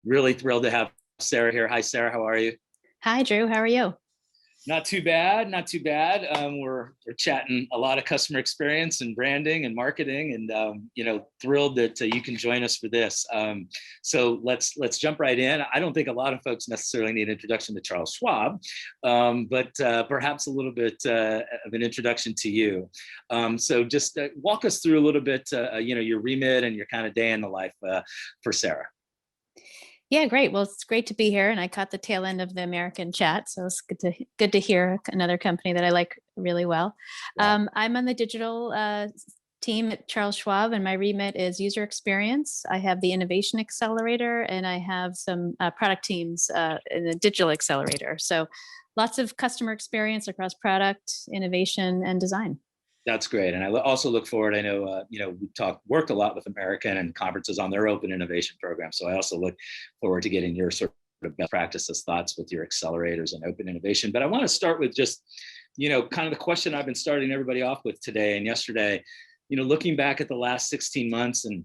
Really thrilled to have Sara here. Hi, Sara. How are you? Hi, Drew. How are you? Not too bad. Not too bad. We're chatting a lot of customer experience and branding and marketing, and thrilled that you can join us for this. So let's jump right in. I don't think a lot of folks necessarily need an introduction to Charles Schwab, but perhaps a little bit of an introduction to you. So just walk us through a little bit, your remit and your kind of day in the life for Sara. Yeah, great. Well, it's great to be here, and I caught the tail end of the American chat, so it's good to hear another company that I like really well. Yeah. I'm on the digital team at Charles Schwab, and my remit is user experience. I have the innovation accelerator, and I have some product teams in the digital accelerator. So lots of customer experience across product, innovation, and design. That's great. And I also look forward, I know, we work a lot with American and conferences on their open innovation program. So I also look forward to getting your sort of best practices thoughts with your accelerators and open innovation. But I want to start with just, kind of the question I've been starting everybody off with today and yesterday, looking back at the last 16 months and,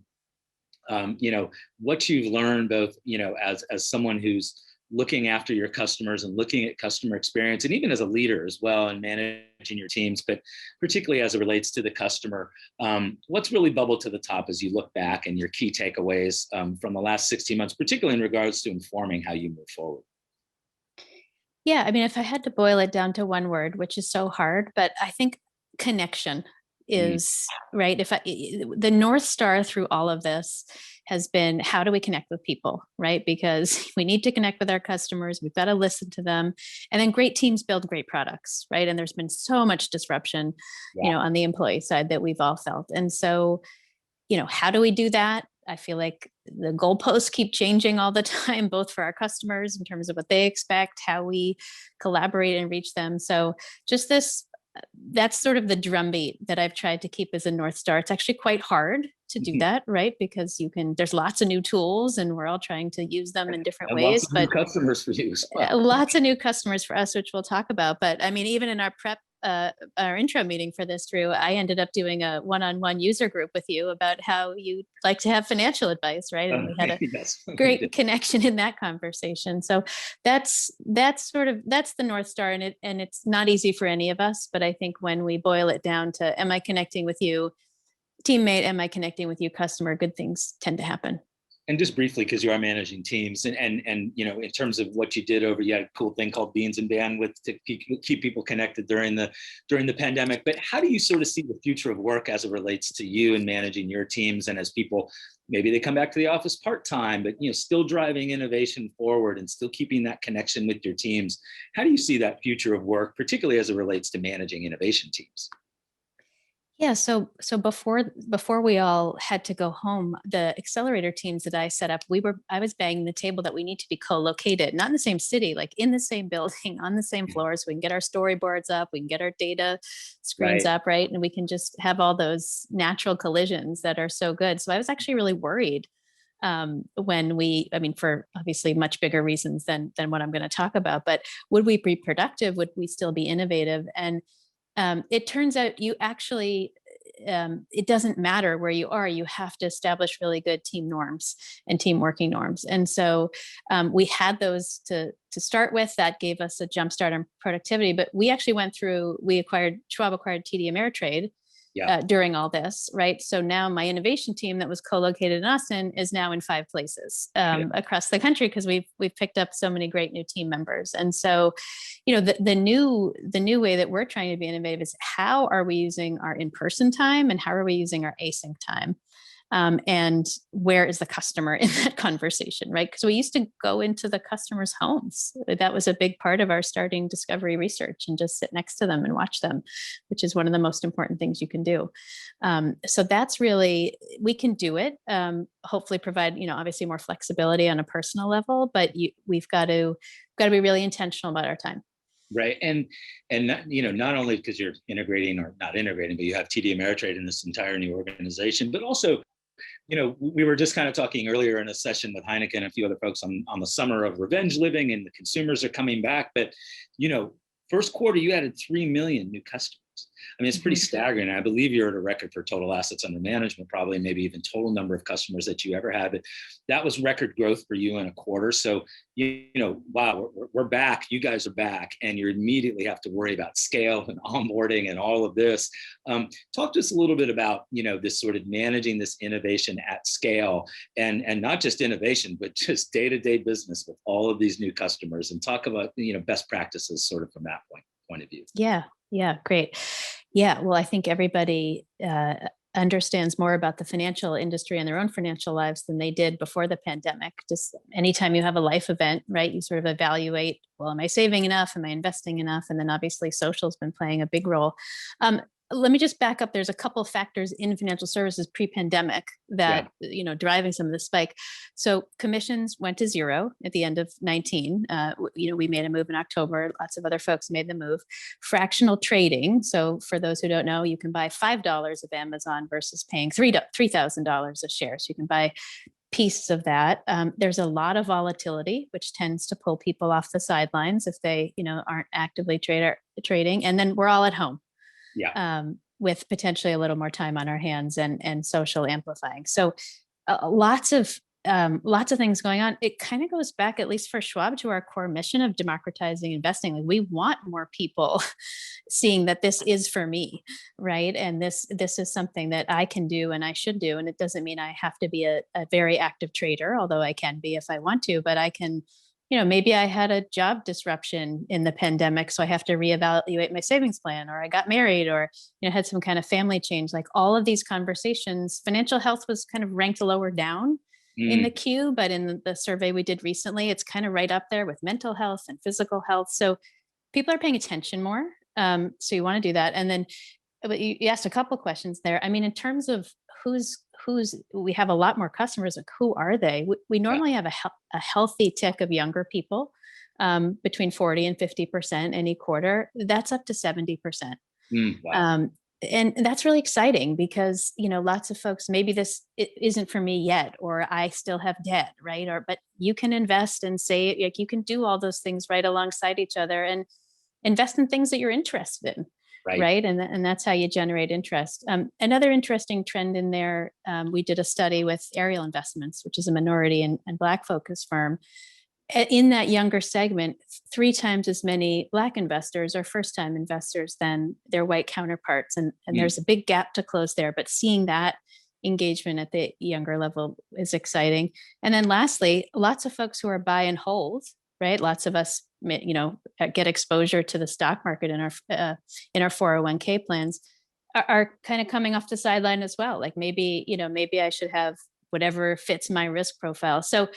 what you've learned both, as someone who's looking after your customers and looking at customer experience, and even as a leader as well, and managing your teams, but particularly as it relates to the customer, what's really bubbled to the top as you look back and your key takeaways from the last 16 months, particularly in regards to informing how you move forward? Yeah, I mean, if I had to boil it down to one word, which is so hard, but I think connection Mm. is right. The North Star through all of this has been, how do we connect with people, right? Because we need to connect with our customers. We've got to listen to them, and then great teams build great products, right? And there's been so much disruption, Yeah. on the employee side that we've all felt. And so, how do we do that? I feel like the goalposts keep changing all the time, both for our customers in terms of what they expect, how we collaborate and reach them. So just that's sort of the drumbeat that I've tried to keep as a North Star. It's actually quite hard to do that, right? Because there's lots of new tools and we're all trying to use them in different And ways. lots of new customers for you as well. Lots of new customers for us, which we'll talk about. But I mean, even in our our intro meeting for this, Drew, I ended up doing a one-on-one user group with you about how you like to have financial advice, right? And we had a Yes, great connection in that conversation. So that's the North Star, and it's not easy for any of us. But I think when we boil it down to, am I connecting with you, teammate? Am I connecting with you, customer? Good things tend to happen. And just briefly, because you are managing teams, and in terms of what you did you had a cool thing called Beans and Bandwidth to keep people connected during the pandemic. But how do you sort of see the future of work as it relates to you and managing your teams, and as people maybe they come back to the office part-time, but still driving innovation forward and still keeping that connection with your teams? How do you see that future of work, particularly as it relates to managing innovation teams? Yeah, so before we all had to go home, the accelerator teams that I set up, I was banging the table that we need to be co-located, not in the same city, like in the same building, on the same floor, so we can get our storyboards up, we can get our data screens Right. up, right? And we can just have all those natural collisions that are so good. So I was actually really worried for obviously much bigger reasons than what I'm going to talk about, but would we be productive? Would we still be innovative? And it turns out it doesn't matter where you are. You have to establish really good team norms and team working norms. And so we had those to start with. That gave us a jump start on productivity. But we actually Schwab acquired TD Ameritrade. Yeah. During all this, right? So now my innovation team that was co-located in Austin is now in 5 places across the country, because we've picked up so many great new team members. And so, the new way that we're trying to be innovative is, how are we using our in-person time and how are we using our async time? And where is the customer in that conversation, right? Because we used to go into the customers' homes. That was a big part of our starting discovery research, and just sit next to them and watch them, which is one of the most important things you can do. So that's really, we can do it. Hopefully provide, obviously more flexibility on a personal level, but we've got to be really intentional about our time. Right. And not only because you're integrating or not integrating, but you have TD Ameritrade in this entire new organization, but also, we were just kind of talking earlier in a session with Heineken and a few other folks on the summer of revenge living, and the consumers are coming back. But, first quarter, you added 3 million new customers. I mean, it's pretty staggering. I believe you're at a record for total assets under management, probably maybe even total number of customers that you ever had. But that was record growth for you in a quarter. So, wow, we're back. You guys are back, and you immediately have to worry about scale and onboarding and all of this. Talk to us a little bit about, this sort of managing this innovation at scale, and not just innovation, but just day-to-day business with all of these new customers, and talk about, best practices sort of from that point of view. Yeah, great. Yeah, well, I think everybody understands more about the financial industry and their own financial lives than they did before the pandemic. Just anytime you have a life event, right, you sort of evaluate, well, am I saving enough? Am I investing enough? And then obviously social's been playing a big role. Let me just back up. There's a couple of factors in financial services pre-pandemic that, driving some of the spike. So commissions went to zero at the end of 19. We made a move in October. Lots of other folks made the move. Fractional trading. So for those who don't know, you can buy $5 of Amazon versus paying $3,000 a share. So you can buy pieces of that. There's a lot of volatility, which tends to pull people off the sidelines if they, aren't actively trading. And then we're all at home. With potentially a little more time on our hands and social amplifying. So lots of things going on. It kind of goes back, at least for Schwab, to our core mission of democratizing investing. Like, we want more people seeing that this is for me, right? And this is something that I can do and I should do. And it doesn't mean I have to be a very active trader, although I can be if I want to, but I can, maybe I had a job disruption in the pandemic, so I have to reevaluate my savings plan, or I got married, or, had some kind of family change. Like, all of these conversations, financial health was kind of ranked lower down in the queue, but in the survey we did recently, it's kind of right up there with mental health and physical health. So people are paying attention more. So you want to do that. And then, but you asked a couple questions there. I mean, in terms of we have a lot more customers. Like, who are they? We normally have a healthy tick of younger people, between 40 and 50% any quarter. That's up to 70%. Wow. And that's really exciting because, lots of folks, maybe this isn't for me yet, or I still have debt, right? But you can invest and say, like, you can do all those things right alongside each other and invest in things that you're interested in. Right. And that's how you generate interest. Another interesting trend in there, we did a study with Ariel Investments, which is a minority and Black focused firm. In that younger segment, 3 times as many Black investors are first-time investors than their white counterparts. And there's a big gap to close there. But seeing that engagement at the younger level is exciting. And then lastly, lots of folks who are buy and hold, right? Lots of us, get exposure to the stock market in our 401k plans are kind of coming off the sideline as well. Like, maybe I should have whatever fits my risk profile. So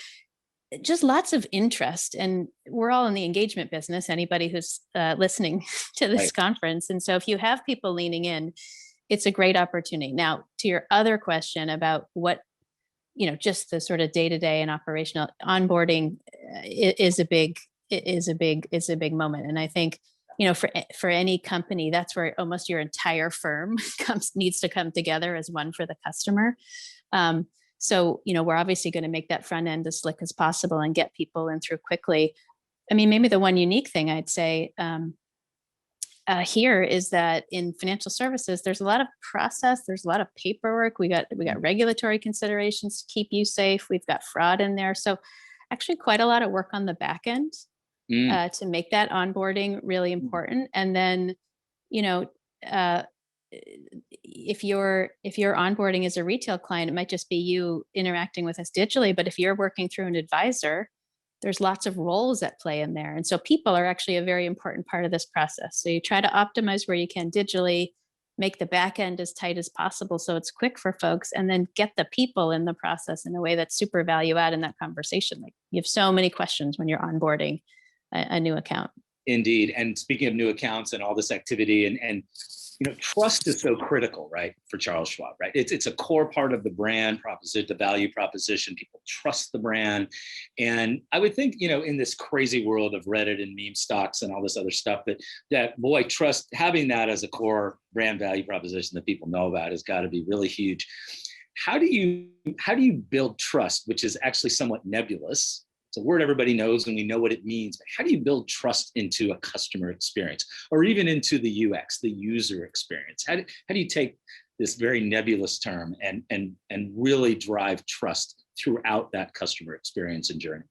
just lots of interest, and we're all in the engagement business, anybody who's listening to this conference. And so if you have people leaning in, it's a great opportunity. Now, to your other question about what, just the sort of day-to-day and operational onboarding is a big moment. And I think, for any company, that's where almost your entire firm needs to come together as one for the customer. So, we're obviously going to make that front end as slick as possible and get people in through quickly. I mean, maybe the one unique thing I'd say here is that in financial services, there's a lot of process, there's a lot of paperwork. We got regulatory considerations to keep you safe. We've got fraud in there. So actually quite a lot of work on the back end to make that onboarding really important. And then, if your onboarding as a retail client, it might just be you interacting with us digitally. But if you're working through an advisor, there's lots of roles at play in there. And so people are actually a very important part of this process. So you try to optimize where you can digitally, make the back end as tight as possible so it's quick for folks, and then get the people in the process in a way that's super value add in that conversation. Like, you have so many questions when you're onboarding a new account. Indeed. And speaking of new accounts and all this activity, and trust is so critical, right, for Charles Schwab, right? It's a core part of the brand proposition, the value proposition. People trust the brand. And I would think, in this crazy world of Reddit and meme stocks and all this other stuff, that boy, trust, having that as a core brand value proposition that people know about has got to be really huge. How do you build trust, which is actually somewhat nebulous, it's a word everybody knows and we know what it means, but how do you build trust into a customer experience or even into the UX, the user experience? How do you take this very nebulous term and really drive trust throughout that customer experience and journey?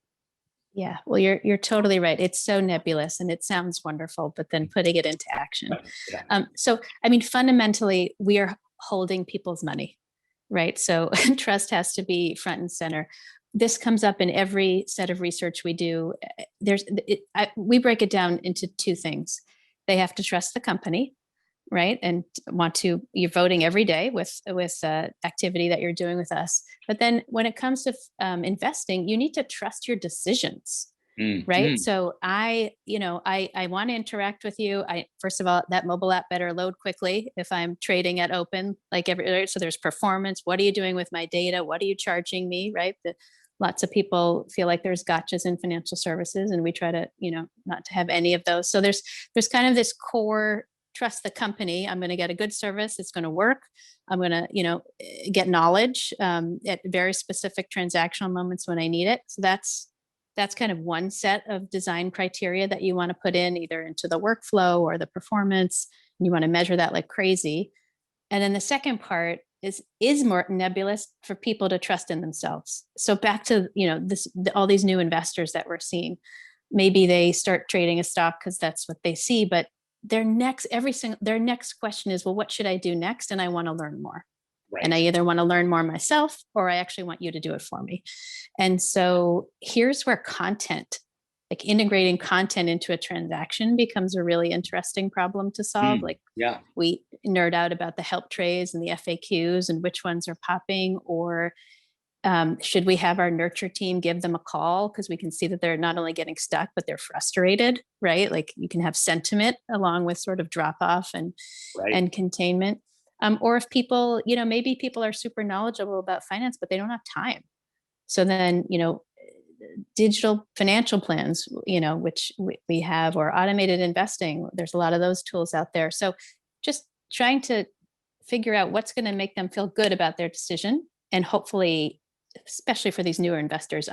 Yeah, well, you're totally right. It's so nebulous and it sounds wonderful, but then putting it into action. Yeah. So, I mean, fundamentally, we are holding people's money, right? So trust has to be front and center. This comes up in every set of research we do. We break it down into two things. They have to trust the company, right? And you're voting every day with activity that you're doing with us. But then when it comes to investing, you need to trust your decisions, right? So I want to interact with you. First of all, that mobile app better load quickly if I'm trading at open, so there's performance. What are you doing with my data? What are you charging me, right? Lots of people feel like there's gotchas in financial services, and we try to, not to have any of those. So there's kind of this core trust the company. I'm going to get a good service. It's going to work. I'm going to, get knowledge at very specific transactional moments when I need it. So that's kind of one set of design criteria that you want to put in either into the workflow or the performance. And you want to measure that like crazy. And then the second part is more nebulous for people to trust in themselves. So back to, all these new investors that we're seeing, maybe they start trading a stock because that's what they see, but their next question is, well, what should I do next? And I want to learn more. Right. And I either want to learn more myself or I actually want you to do it for me. And so here's where content, like integrating content into a transaction, becomes a really interesting problem to solve. We nerd out about the help trays and the FAQs and which ones are popping, or should we have our nurture team give them a call because we can see that they're not only getting stuck, but they're frustrated, right? Like you can have sentiment along with sort of drop off and containment. Or if people, maybe people are super knowledgeable about finance, but they don't have time. So then, digital financial plans, which we have, or automated investing, there's a lot of those tools out there. So just trying to figure out what's going to make them feel good about their decision, and hopefully, especially for these newer investors,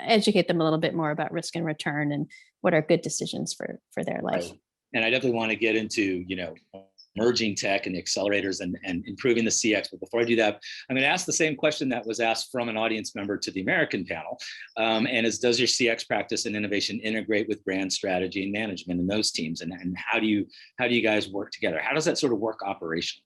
educate them a little bit more about risk and return and what are good decisions for their life. Right. And I definitely want to get into, emerging tech and the accelerators and improving the CX. But before I do that, I'm going to ask the same question that was asked from an audience member to the American panel. And does your CX practice and innovation integrate with brand strategy and management in those teams? And how do you guys work together? How does that sort of work operationally?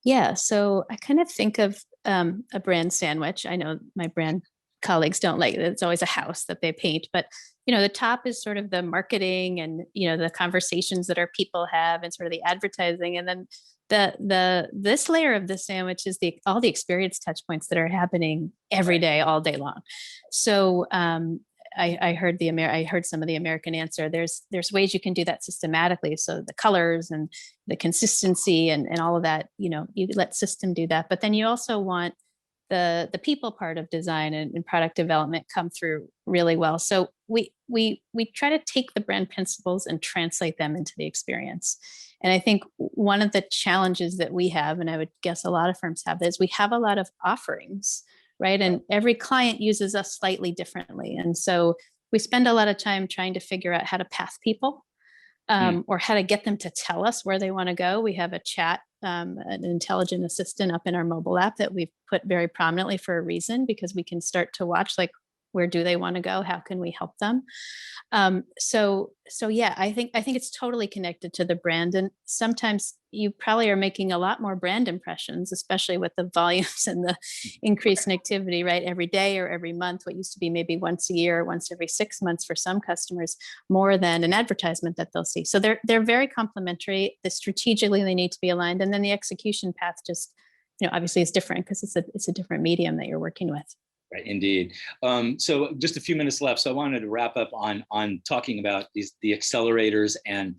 Yeah, so I kind of think of a brand sandwich. I know my brand colleagues don't like it. It's always a house that they paint, but the top is sort of the marketing and the conversations that our people have and sort of the advertising, and then this layer of the sandwich is all the experience touch points that are happening every day, all day long. So I heard some of the American answer. There's ways you can do that systematically. So the colors and the consistency and all of that, you let system do that. But then you also want the people part of design and product development come through really well. So we try to take the brand principles and translate them into the experience. And I think one of the challenges that we have, and I would guess a lot of firms have, is we have a lot of offerings, right? And every client uses us slightly differently. And so we spend a lot of time trying to figure out how to path people or how to get them to tell us where they want to go. We have a chat, an intelligent assistant up in our mobile app that we've put very prominently for a reason, because we can start to watch, like, where do they want to go? How can we help them? So yeah, I think it's totally connected to the brand. And sometimes you probably are making a lot more brand impressions, especially with the volumes and the increased activity, right? Every day or every month, what used to be maybe once a year, once every 6 months for some customers, more than an advertisement that they'll see. So they're very complementary. Strategically, they need to be aligned. And then the execution path just, obviously is different because it's a different medium that you're working with. Right, indeed. So just a few minutes left. So I wanted to wrap up on talking about the accelerators and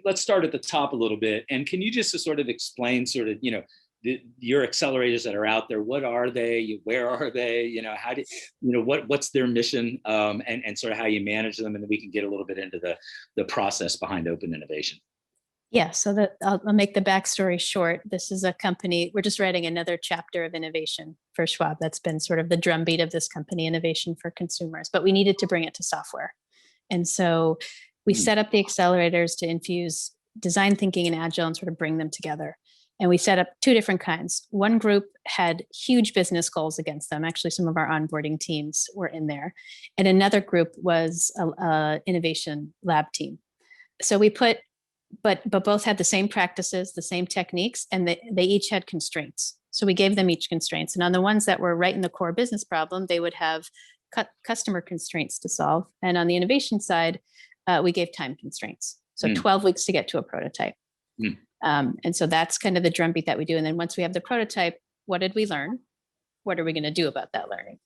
let's start at the top a little bit. And can you just sort of explain sort of, your accelerators that are out there? What are they? Where are they? How do what's their mission and sort of how you manage them? And then we can get a little bit into the process behind open innovation. Yeah, so I'll make the backstory short. This is a company, we're just writing another chapter of innovation for Schwab. That's been sort of the drumbeat of this company, innovation for consumers, but we needed to bring it to software. And so we set up the accelerators to infuse design thinking and agile and sort of bring them together. And we set up two different kinds. One group had huge business goals against them. Actually, some of our onboarding teams were in there. And another group was a innovation lab team. So we put, but both had the same practices, the same techniques, and they each had constraints. So we gave them each constraints. And on the ones that were right in the core business problem, they would have customer constraints to solve. And on the innovation side, we gave time constraints. So 12 weeks to get to a prototype. And so that's kind of the drumbeat that we do. And then once we have the prototype, what did we learn? What are we going to do about that learning?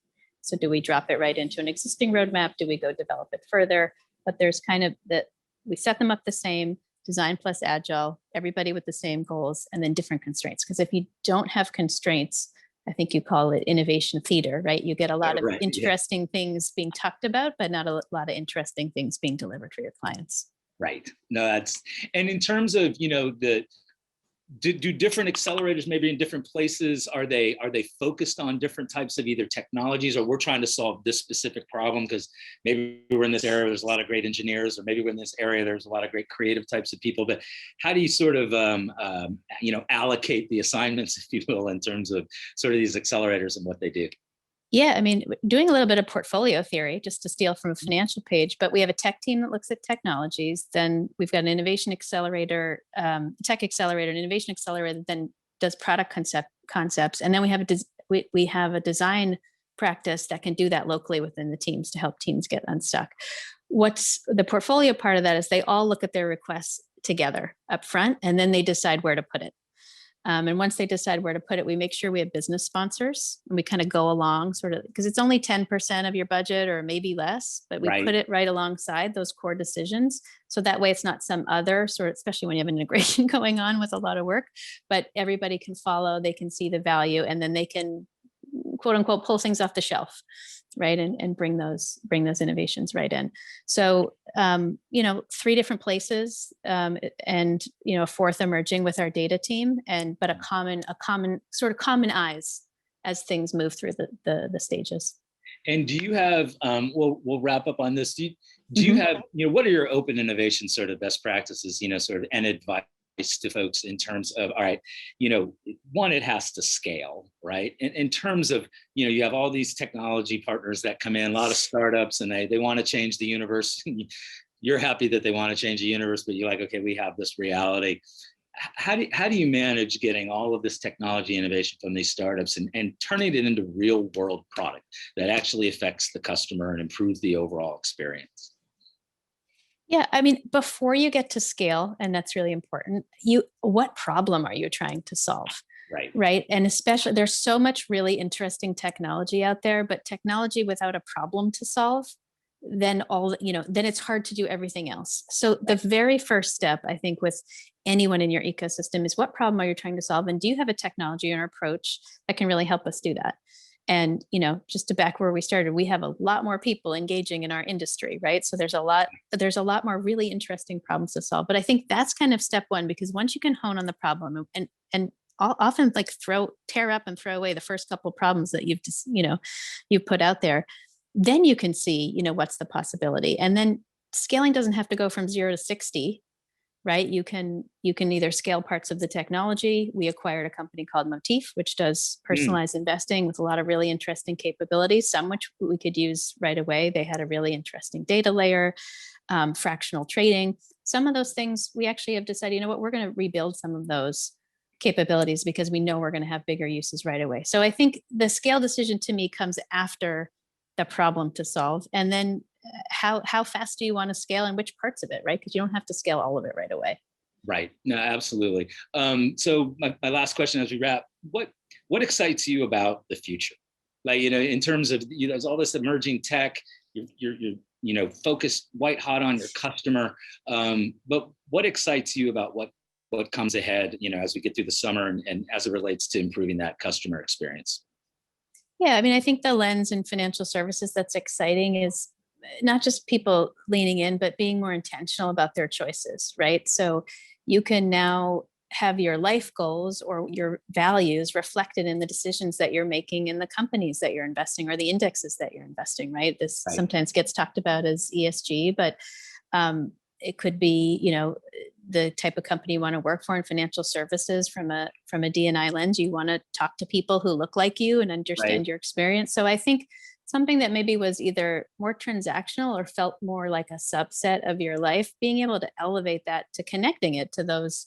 So do we drop it right into an existing roadmap? Do we go develop it further? But there's kind of that we set them up the same, design plus agile, everybody with the same goals, and then different constraints. Because if you don't have constraints, I think you call it innovation theater, right? You get a lot of interesting things being talked about, but not a lot of interesting things being delivered for your clients. Right. No, and in terms of, do different accelerators maybe in different places, are they focused on different types of either technologies, or we're trying to solve this specific problem because maybe we're in this area, there's a lot of great engineers, or maybe we're in this area, there's a lot of great creative types of people. But how do you sort of, allocate the assignments, if you will, in terms of sort of these accelerators and what they do? Yeah, I mean, doing a little bit of portfolio theory, just to steal from a financial page, but we have a tech team that looks at technologies. Then we've got an innovation accelerator, tech accelerator, an innovation accelerator that then does product concepts. And then we have a design practice that can do that locally within the teams to help teams get unstuck. What's the portfolio part of that is they all look at their requests together up front, and then they decide where to put it. And once they decide where to put it, we make sure we have business sponsors, and we kind of go along sort of, because it's only 10% of your budget or maybe less, but we put it right alongside those core decisions. So that way it's not some other sort of, especially when you have an integration going on with a lot of work, but everybody can follow, they can see the value, and then they can quote unquote pull things off the shelf, right, and bring those innovations right in. So 3 different places, and a fourth emerging with our data team, but a common eyes as things move through the stages. And do you have, we'll wrap up on this. Do you have, what are your open innovation sort of best practices, sort of, and advice to folks in terms of, all right, one, it has to scale, right? In terms of, you have all these technology partners that come in, a lot of startups, and they want to change the universe. You're happy that they want to change the universe, but you're like, okay, we have this reality. How do you manage getting all of this technology innovation from these startups and turning it into real world product that actually affects the customer and improves the overall experience? Yeah, I mean, before you get to scale, and that's really important, what problem are you trying to solve? Right. And especially there's so much really interesting technology out there, but technology without a problem to solve, then then it's hard to do everything else. So the very first step, I think, with anyone in your ecosystem is, what problem are you trying to solve? And do you have a technology or approach that can really help us do that? And, just to back where we started, we have a lot more people engaging in our industry, right? So there's a lot more really interesting problems to solve. But I think that's kind of step one, because once you can hone on the problem and often like tear up and throw away the first couple of problems that you've put out there, then you can see, what's the possibility. And then scaling doesn't have to go from 0 to 60. Right? You can either scale parts of the technology. We acquired a company called Motif, which does personalized investing with a lot of really interesting capabilities, some which we could use right away. They had a really interesting data layer, fractional trading. Some of those things we actually have decided, we're going to rebuild some of those capabilities because we know we're going to have bigger uses right away. So I think the scale decision to me comes after the problem to solve. And then how fast do you want to scale and which parts of it, right? Because you don't have to scale all of it right away. Right. No, absolutely. So my last question as we wrap, what excites you about the future? Like, in terms of, there's all this emerging tech, you're focused white hot on your customer. But what excites you about what comes ahead, as we get through the summer and as it relates to improving that customer experience? Yeah, I mean, I think the lens in financial services that's exciting is not just people leaning in, but being more intentional about their choices, right? So you can now have your life goals or your values reflected in the decisions that you're making in the companies that you're investing or the indexes that you're investing, right? This sometimes gets talked about as ESG, but it could be, the type of company you want to work for in financial services from a D&I lens. You want to talk to people who look like you and understand your experience. So I think something that maybe was either more transactional or felt more like a subset of your life, being able to elevate that to connecting it to those,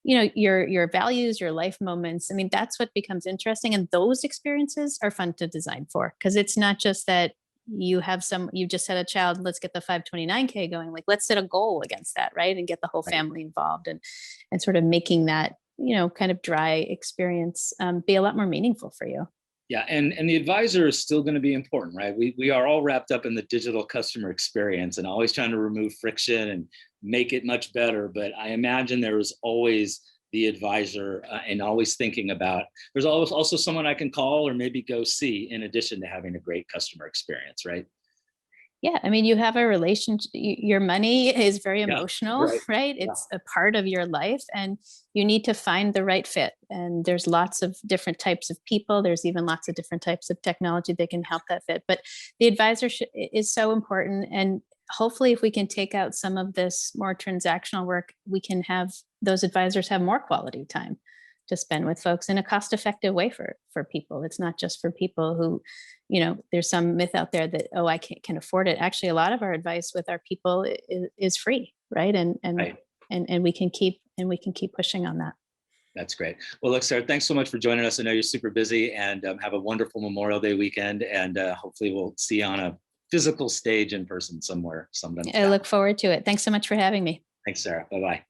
your values, your life moments. I mean, that's what becomes interesting. And those experiences are fun to design for, because it's not just that you just had a child, let's get the 529K going. Like, let's set a goal against that, right? And get the whole family involved and sort of making that, kind of dry experience be a lot more meaningful for you. Yeah, and the advisor is still going to be important, right? We are all wrapped up in the digital customer experience and always trying to remove friction and make it much better. But I imagine there is always the advisor and always thinking about, there's always also someone I can call or maybe go see in addition to having a great customer experience, right? Yeah, I mean, you have a relationship, your money is very emotional, right? It's a part of your life and you need to find the right fit. And there's lots of different types of people. There's even lots of different types of technology that can help that fit. But the advisor is so important. And hopefully if we can take out some of this more transactional work, we can have those advisors have more quality time to spend with folks in a cost-effective way for people. It's not just for people who, there's some myth out there that, oh, I can afford it. Actually, a lot of our advice with our people is free, right? And we can keep pushing on that. That's great. Well, look, Sarah, thanks so much for joining us. I know you're super busy, and have a wonderful Memorial Day weekend. And hopefully we'll see you on a physical stage in person somewhere. I look forward to it. Thanks so much for having me. Thanks, Sarah. Bye-bye.